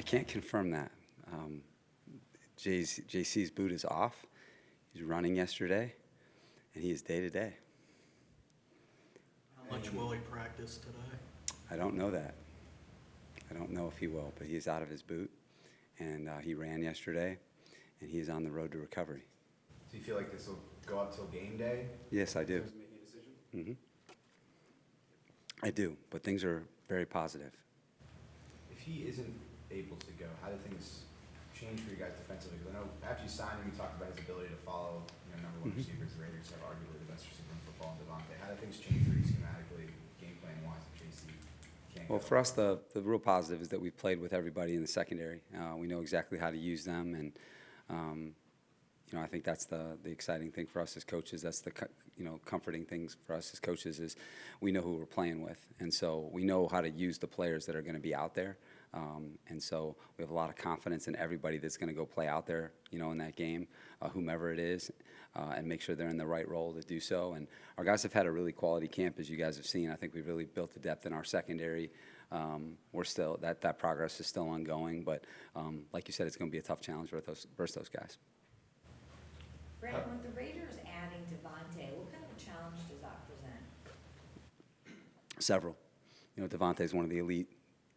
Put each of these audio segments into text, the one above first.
can't confirm that. JC's boot is off. He's running yesterday, and he is day-to-day. How much will he practice today? I don't know that. I don't know if he will, but he's out of his boot, and he ran yesterday, and he's on the road to recovery. Do you feel like this will go up till game day? Yes, I do. Making a decision? I do, but things are very positive. If he isn't able to go, how do things change for you guys defensively? Because I know after you signed him, you talked about his ability to follow, number one receivers. The Raiders have arguably the best receiver in football, Devontae. How do things change for you schematically, game plan wise, if JC can't Well, go? for us, the real positive is that we've played with everybody in the secondary. We know exactly how to use them, and I think that's the exciting thing for us as coaches. That's the comforting things for us as coaches is we know who we're playing with, and so we know how to use the players that are going to be out there. And so we have a lot of confidence in everybody that's going to go play out there, in that game, whomever it is, and make sure they're in the right role to do so. And our guys have had a really quality camp, as you guys have seen. I think we've really built the depth in our secondary. We're still that progress is still ongoing, but like you said, it's going to be a tough challenge versus those guys. Brandon, with the Raiders adding Devontae, what kind of a challenge does that present? Several. Devontae is one of the elite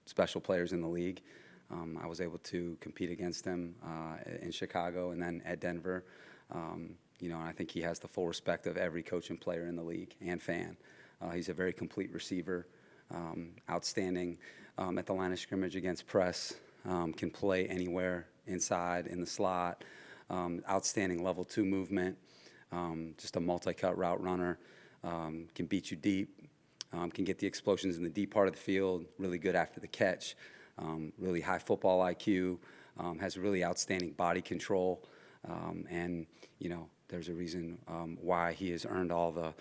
special players in the league. I was able to compete against him in Chicago and then at Denver. And I think he has the full respect of every coach and player in the league and fan. He's a very complete receiver, outstanding at the line of scrimmage against press, can play anywhere inside, in the slot, outstanding level 2 movement, just a multi-cut route runner, can beat you deep. Can get the explosions in the deep part of the field, really good after the catch, really high football IQ, has really outstanding body control, and there's a reason why he has earned all the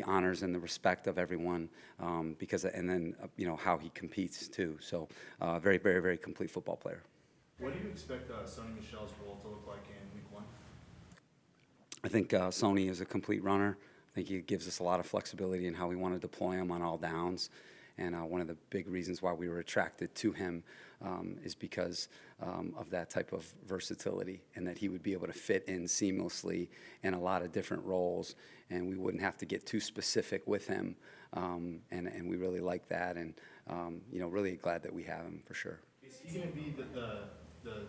honors and the respect of everyone because and then how he competes too. So very, very, very complete football player. What do you expect Sony Michel's role to look like in Week 1? I think Sony is a complete runner. I think he gives us a lot of flexibility in how we want to deploy him on all downs. And one of the big reasons why we were attracted to him is because of that type of versatility and that he would be able to fit in seamlessly in a lot of different roles, and we wouldn't have to get too specific with him. And we really like that, and really glad that we have him for sure. Is he going to be the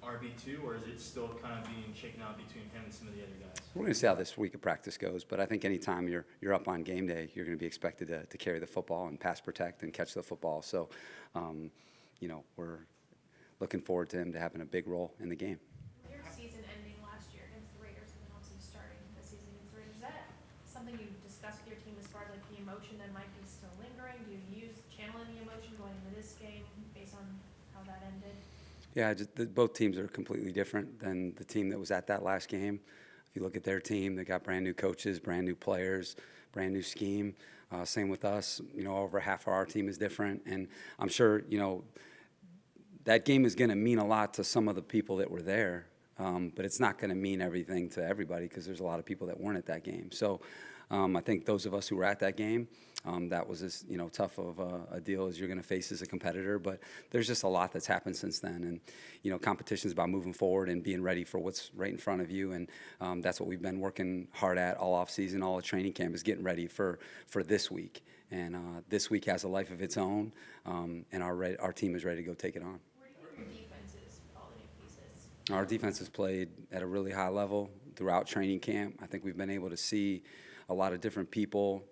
RB2, or is it still kind of being shaken out between him and some of the other guys? We're going to see how this week of practice goes, but I think anytime you're up on game day, you're going to be expected to carry the football and pass protect and catch the football. So, we're looking forward to him to having a big role in the game. Your season ending last year against the Raiders and then obviously starting this season against the Raiders, is that something you discussed with your team as far as like the emotion that might be still lingering? Do you channel any emotion going into this game based on how that ended? Yeah, both teams are completely different than the team that was at that last game. If you look at their team, they got brand new coaches, brand new players, brand new scheme. Same with us. Over half of our team is different, and I'm sure that game is going to mean a lot to some of the people that were there, but it's not going to mean everything to everybody because there's a lot of people that weren't at that game. So I think those of us who were at that game, that was as tough of a deal as you're going to face as a competitor. But there's just a lot that's happened since then, and competition is about moving forward and being ready for what's right in front of you, and that's what we've been working hard at all off season, all of training camp is getting ready for this week. And this week has a life of its own, and our team is ready to go take it on. Where do you think your defense is with all the new pieces? Our defense has played at a really high level throughout training camp. I think we've been able to see a lot of different people,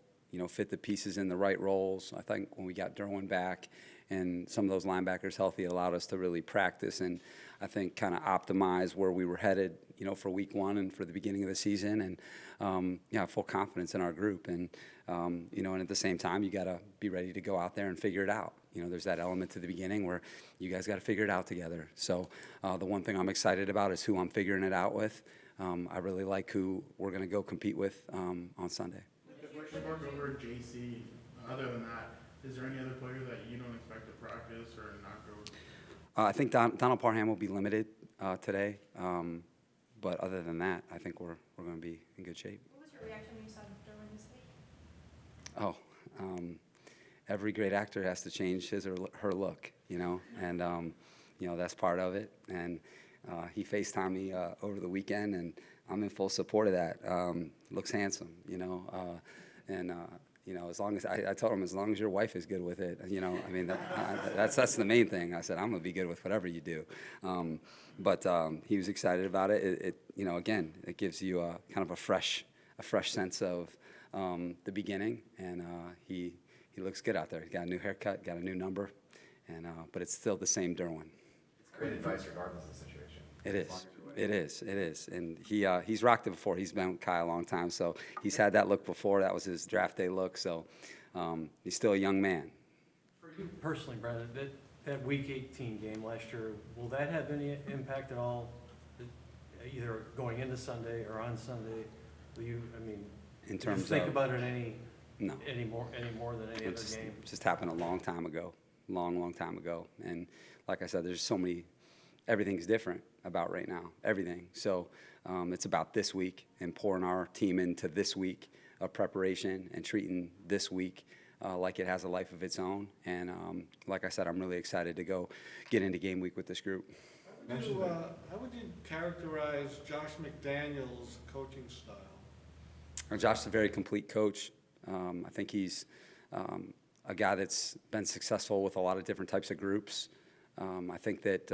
fit the pieces in the right roles. I think when we got Derwin back and some of those linebackers healthy, it allowed us to really practice and I think kind of optimize where we were headed, for Week 1 and for the beginning of the season. And full confidence in our group. And and at the same time, you got to be ready to go out there and figure it out. There's that element to the beginning where you guys got to figure it out together. So the one thing I'm excited about is who I'm figuring it out with. I really like who we're going to go compete with on Sunday. The question mark over JC, other than that, is there any other player that you don't expect to practice or not go? I think Donald Parham will be limited today. But other than that, I think we're going to be in good shape. What was your reaction when you saw Derwin this week? Every great actor has to change his or her look, and that's part of it. And he FaceTimed me over the weekend, and I'm in full support of that. Looks handsome, as long as I told him, as long as your wife is good with it, I mean, that's the main thing. I said, I'm gonna be good with whatever you do. But he was excited about it. Again, it gives you kind of a fresh sense of the beginning, and he looks good out there. He got a new haircut, got a new number, and but it's still the same Derwin. It's great advice regardless of the situation. It is, and he's rocked it before. He's been with Kai a long time, so he's had that look before. That was his draft day look, so he's still a young man. For you personally, Brandon, that Week 18 game last year, will that have any impact at all, either going into Sunday or on Sunday? Will you, In terms think of about it any more than any other It's game? just happened a long time ago, long time ago. And like I said, there's so many, everything's different about right now, everything. So it's about this week and pouring our team into this week of preparation and treating this week like it has a life of its own. And like I said, I'm really excited to go get into game week with this group. How would you characterize Josh McDaniels' coaching style? Josh is a very complete coach. I think he's a guy that's been successful with a lot of different types of groups. I think that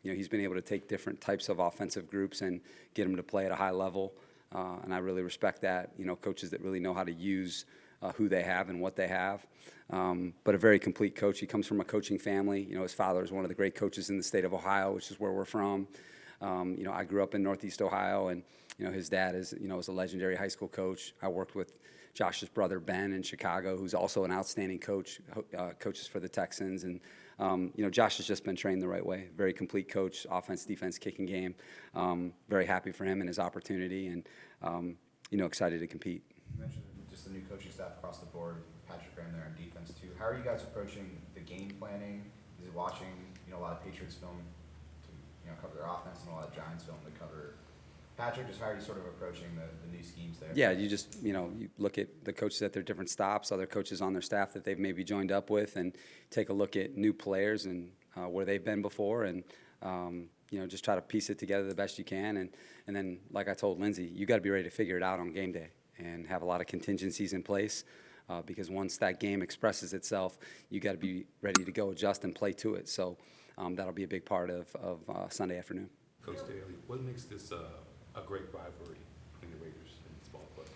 he's been able to take different types of offensive groups and get them to play at a high level, and I really respect that. Coaches that really know how to use who they have and what they have. But a very complete coach. He comes from a coaching family. His father is one of the great coaches in the state of Ohio, which is where we're from. I grew up in Northeast Ohio, and his dad is a legendary high school coach. I worked with Josh's brother Ben in Chicago, who's also an outstanding coach, coaches for the Texans. And Josh has just been trained the right way. Very complete coach, offense, defense, kicking game. Very happy for him and his opportunity, and excited to compete. You mentioned just the new coaching staff across the board. Patrick Graham there on defense too. How are you guys approaching the game planning? Is it watching a lot of Patriots film to cover their offense and a lot of Giants film to cover Patrick? Just how are you sort of approaching the new schemes there? Yeah, you just you look at the coaches at their different stops, other coaches on their staff that they've maybe joined up with, and take a look at new players and where they've been before, and just try to piece it together the best you can. And then, like I told Lindsay, you got to be ready to figure it out on game day and have a lot of contingencies in place, because once that game expresses itself, you got to be ready to go, adjust, and play to it. So that'll be a big part of Sunday afternoon. Coach Staley, what makes this a great rivalry between the Raiders and small club?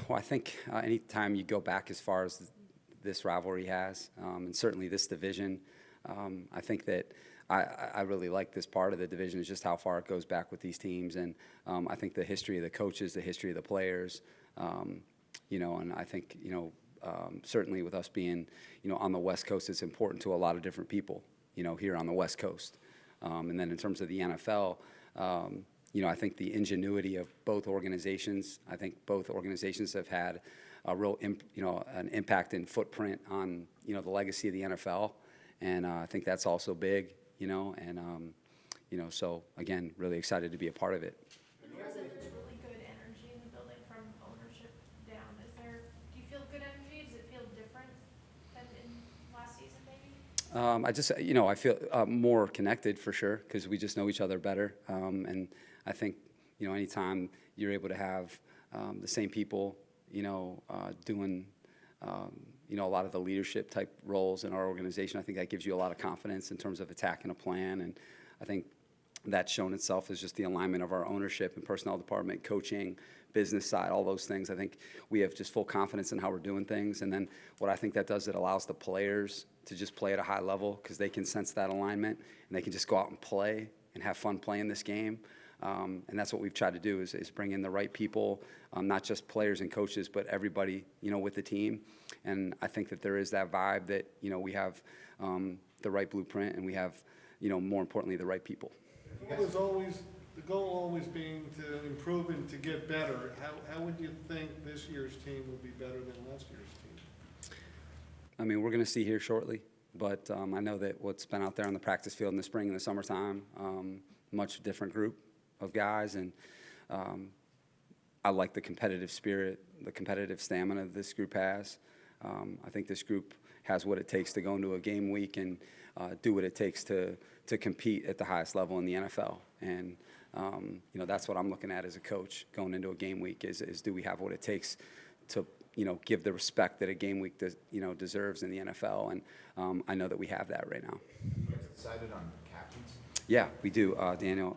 Well, I think anytime you go back as far as this rivalry has, and certainly this division, I think that I really like this part of the division, is just how far it goes back with these teams. And I think the history of the coaches, the history of the players, and I think, certainly with us being, on the West Coast, it's important to a lot of different people, here on the West Coast. And then in terms of the NFL, I think the ingenuity of both organizations, I think both organizations have had a real, an impact and footprint on, the legacy of the NFL. And I think that's also big, so again, really excited to be a part of it. There's a really good energy in the building from ownership down. Do you feel good energy? Does it feel different than in last season, maybe? I just, I feel more connected for sure, because we just know each other better. And I think, anytime you're able to have the same people, doing, a lot of the leadership type roles in our organization, I think that gives you a lot of confidence in terms of attacking a plan. And I think that's shown itself as just the alignment of our ownership and personnel department, coaching, business side, all those things. I think we have just full confidence in how we're doing things. And then what I think that does, it allows the players to just play at a high level, because they can sense that alignment and they can just go out and play and have fun playing this game. And that's what we've tried to do, is bring in the right people, not just players and coaches, but everybody, with the team. And I think that there is that vibe that, we have the right blueprint, and we have, more importantly, the right people. The goal always being to improve and to get better. How would you think this year's team will be better than last year's team? I mean, we're going to see here shortly, but I know that what's been out there on the practice field in the spring and the summertime, much different group of guys, and I like the competitive spirit, the competitive stamina this group has. I think this group has what it takes to go into a game week and do what it takes to compete at the highest level in the NFL. And that's what I'm looking at as a coach going into a game week is do we have what it takes to give the respect that a game week deserves in the NFL. And I know that we have that right now. You guys decided on captains? Yeah, we do, Daniel.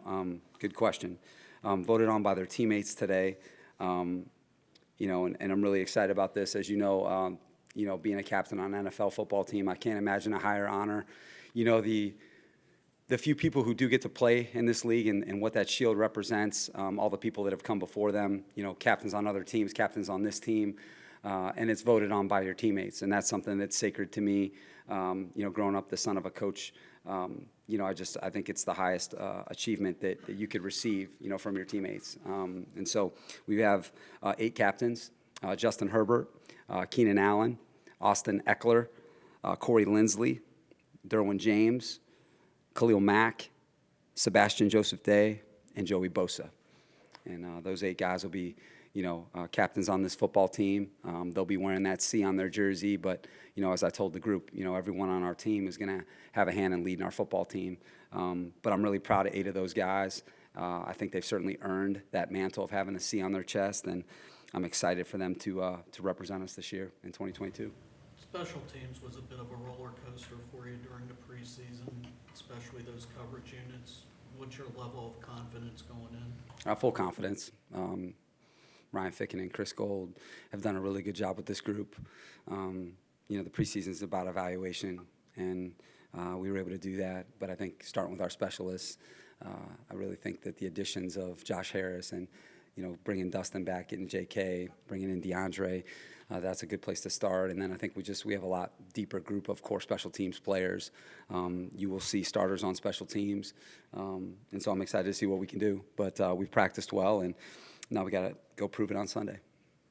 Good question. Voted on by their teammates today. And I'm really excited about this. As you know, being a captain on an NFL football team, I can't imagine a higher honor. The few people who do get to play in this league and what that shield represents, all the people that have come before them, captains on other teams, captains on this team, and it's voted on by your teammates. And that's something that's sacred to me, growing up the son of a coach. I think it's the highest achievement that you could receive, from your teammates. And so we have 8 captains: Justin Herbert, Keenan Allen, Austin Eckler, Corey Linsley, Derwin James, Khalil Mack, Sebastian Joseph Day, and Joey Bosa. And those 8 guys will be, captains on this football team. They'll be wearing that C on their jersey. But, as I told the group, everyone on our team is going to have a hand in leading our football team. But I'm really proud of 8 of those guys. I think they've certainly earned that mantle of having a C on their chest. And I'm excited for them to represent us this year in 2022. Special teams was a bit of a roller coaster for you during the preseason, especially those coverage units. What's your level of confidence going in? Full confidence. Ryan Ficken and Chris Gold have done a really good job with this group. The preseason is about evaluation, and we were able to do that. But I think starting with our specialists, I really think that the additions of Josh Harris and bringing Dustin back, getting J.K., bringing in DeAndre, that's a good place to start. And then I think we have a lot deeper group of core special teams players. You will see starters on special teams. And so I'm excited to see what we can do. But we've practiced well, and now we got to go prove it on Sunday.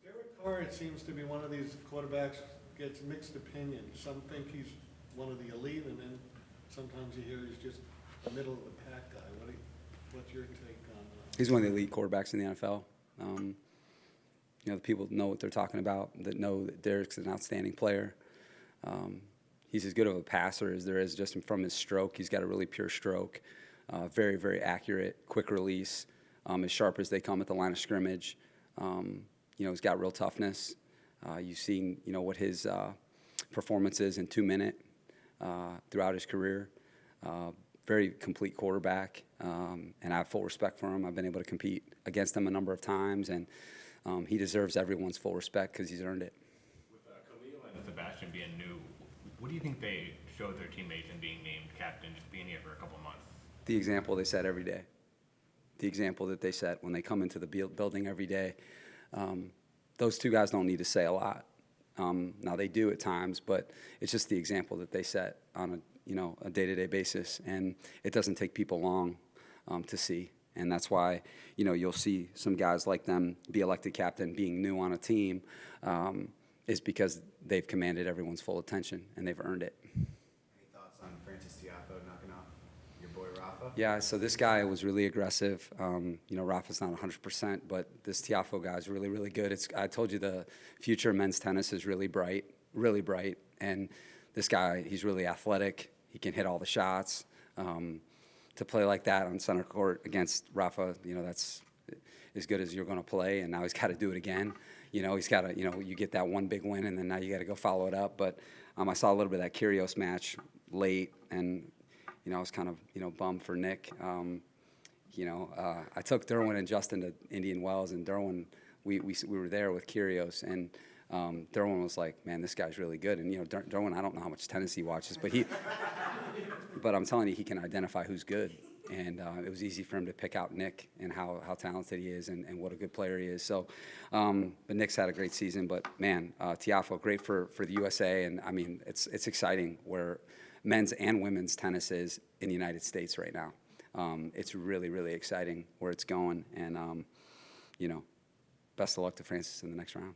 Derek Carr, it seems to be one of these quarterbacks gets mixed opinions. Some think he's one of the elite, and then sometimes you hear he's just a middle of the pack guy. What's your take on that? He's one of the elite quarterbacks in the NFL. The people know what they're talking about, that know that Derek's an outstanding player. He's as good of a passer as there is just from his stroke. He's got a really pure stroke, very, very accurate, quick release, as sharp as they come at the line of scrimmage. He's got real toughness. You've seen, what his performance is in 2-minute throughout his career. Very complete quarterback, and I have full respect for him. I've been able to compete against him a number of times, and he deserves everyone's full respect because he's earned it. With Khalil and Sebastian being new, what do you think they showed their teammates in being named captain, just being here for a couple of months? The example they set every day. The example that they set when they come into the building every day. Those 2 guys don't need to say a lot. Now they do at times, but it's just the example that they set on a day-to-day basis, and it doesn't take people long to see. And that's why, you'll see some guys like them be elected captain being new on a team is because they've commanded everyone's full attention, and they've earned it. Any thoughts on Francis Tiafoe knocking off your boy Rafa? Yeah, so this guy was really aggressive. Rafa's not 100%, but this Tiafoe guy is really, really good. I told you the future of men's tennis is really bright, and this guy, he's really athletic. He can hit all the shots. To play like that on center court against Rafa, that's as good as you're going to play, and now he's got to do it again. He's got to, you get that one big win, and then now you got to go follow it up. But I saw a little bit of that Kyrgios match late, and, I was kind of, bummed for Nick. I took Derwin and Justin to Indian Wells, and Derwin, we were there with Kyrgios, and Derwin was like, man, this guy's really good. And, Derwin, I don't know how much tennis he watches, but I'm telling you, he can identify who's good. And it was easy for him to pick out Nick and how talented he is and what a good player he is. So, but Nick's had a great season. But, man, Tiafoe, great for the USA. And, it's exciting where men's and women's tennis is in the United States right now. It's really, really exciting where it's going. And, best of luck to Francis in the next round.